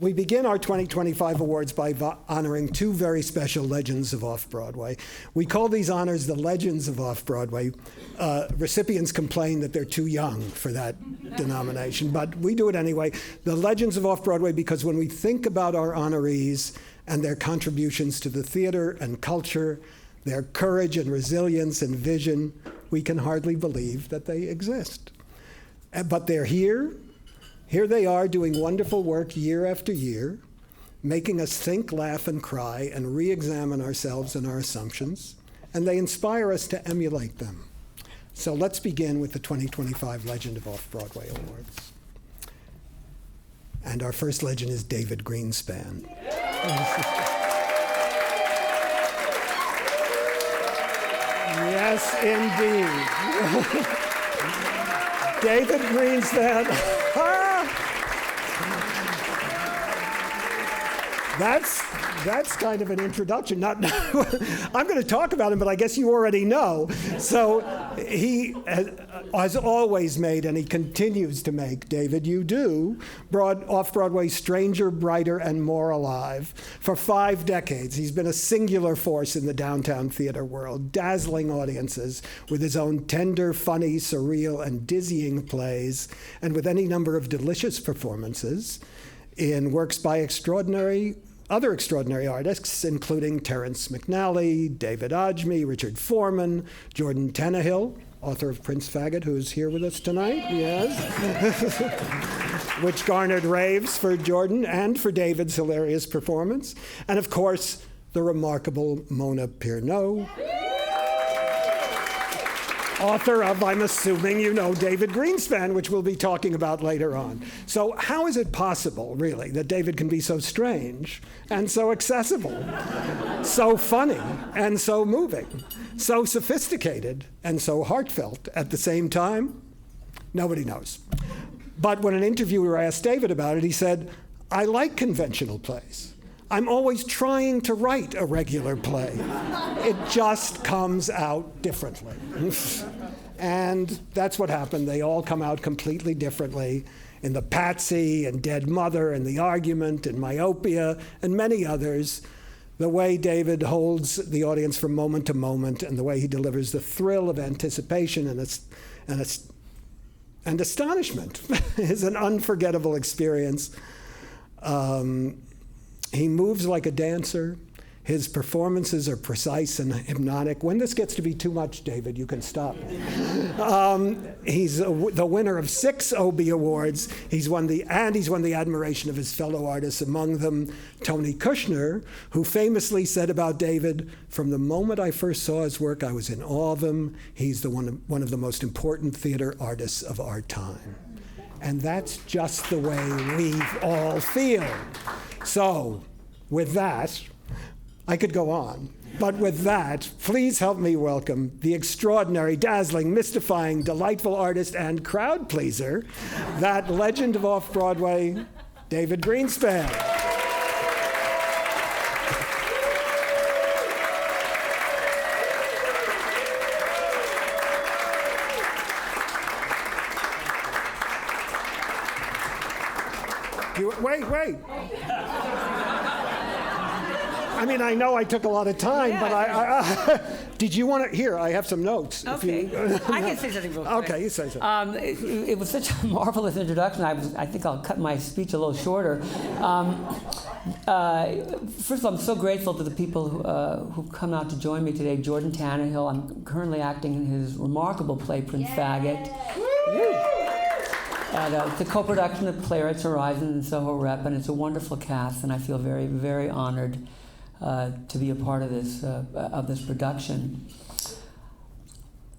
We begin our 2025 awards by honoring two very special legends of Off-Broadway. We call these honors the Legends of Off-Broadway. Recipients complain that they're too young for that denomination, but we do it anyway. The Legends of Off-Broadway, because when we think about our honorees and their contributions to the theater and culture, their courage and resilience and vision, we can hardly believe that they exist. But they're here. Here they are doing wonderful work year after year, making us think, laugh, and cry, and re-examine ourselves and our assumptions, and they inspire us to emulate them. So let's begin with the 2025 Legend of Off-Broadway Awards. And our first legend is David Greenspan. Yes, indeed. David Greenspan. That's kind of an introduction. I'm going to talk about him, but I guess you already know. So he has always made, and he continues to make, David, you do, Off-Broadway stranger, brighter, and more alive. For 5 decades, he's been a singular force in the downtown theater world, dazzling audiences with his own tender, funny, surreal, and dizzying plays, and with any number of delicious performances in works by other extraordinary artists, including Terrence McNally, David Ajmi, Richard Foreman, Jordan Tannehill, author of Prince Faggot, who's here with us tonight, yes, which garnered raves for Jordan and for David's hilarious performance, and of course, the remarkable Mona Pierneau, author of, I'm assuming you know, David Greenspan, which we'll be talking about later on. So how is it possible, really, that David can be so strange and so accessible, so funny and so moving, so sophisticated and so heartfelt at the same time? Nobody knows. But when an interviewer asked David about it, he said, I like conventional plays. I'm always trying to write a regular play. It just comes out differently. And that's what happened. They all come out completely differently in The Patsy and Dead Mother and The Argument and Myopia and many others. The way David holds the audience from moment to moment and the way he delivers the thrill of anticipation and astonishment is an unforgettable experience. He moves like a dancer. His performances are precise and hypnotic. When this gets to be too much, David, you can stop. He's the winner of 6 OBA awards. He's won the admiration of his fellow artists, among them Tony Kushner, who famously said about David, from the moment I first saw his work, I was in awe of him. He's one of the most important theater artists of our time. And that's just the way we all feel. So, with that, I could go on, but with that, please help me welcome the extraordinary, dazzling, mystifying, delightful artist and crowd pleaser, that legend of Off-Broadway, David Greenspan. Wait. I mean, I know I took a lot of time, but I did you want to? Here, I have some notes. Okay. I can say something real quick. Okay, you say something. It was such a marvelous introduction. I think I'll cut my speech a little shorter. First of all, I'm so grateful to the people who've come out to join me today. Jordan Tannehill. I'm currently acting in his remarkable play, Prince Faggot. And it's a co-production of Playwrights Horizon and Soho Rep, and it's a wonderful cast, and I feel very, very honored to be a part of this production.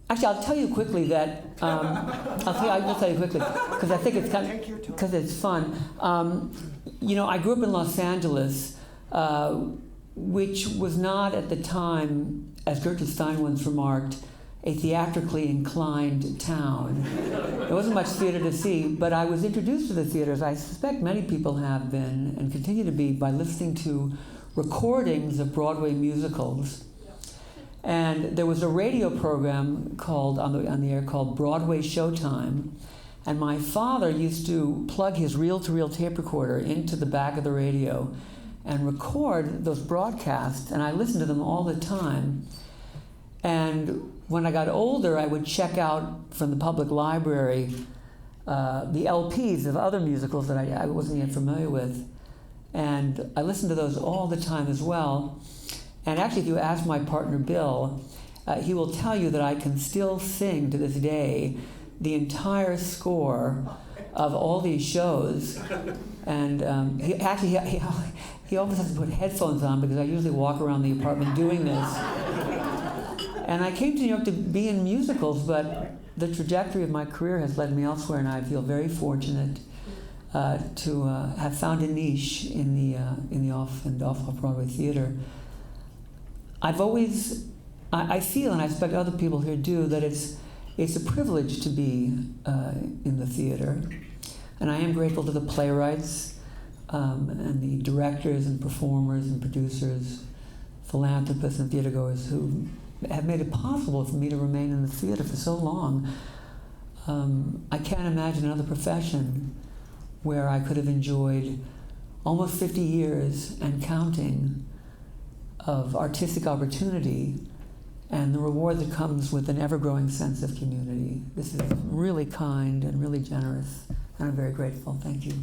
Actually, I'll tell you quickly that I'll tell you quickly because I think it's because it's fun. I grew up in Los Angeles, which was not at the time, as Gertrude Stein once remarked, a theatrically inclined town. There wasn't much theater to see, but I was introduced to the theaters. I suspect many people have been and continue to be by listening to recordings of Broadway musicals. And there was a radio program on the air called Broadway Showtime, And my father used to plug his reel-to-reel tape recorder into the back of the radio and record those broadcasts, and I listened to them all the time. And when I got older, I would check out from the public library the LPs of other musicals that I wasn't yet familiar with. And I listened to those all the time as well. And actually, if you ask my partner Bill, he will tell you that I can still sing to this day the entire score of all these shows. And he always has to put headphones on because I usually walk around the apartment doing this. And I came to New York to be in musicals, but the trajectory of my career has led me elsewhere, and I feel very fortunate to have found a niche in the off-Broadway theater. I've always, I feel, and I expect other people here do, that it's a privilege to be in the theater, and I am grateful to the playwrights and the directors and performers and producers, philanthropists and theatergoers who have made it possible for me to remain in the theater for so long. I can't imagine another profession where I could have enjoyed almost 50 years and counting of artistic opportunity and the reward that comes with an ever-growing sense of community. This is really kind and really generous, and I'm very grateful. Thank you.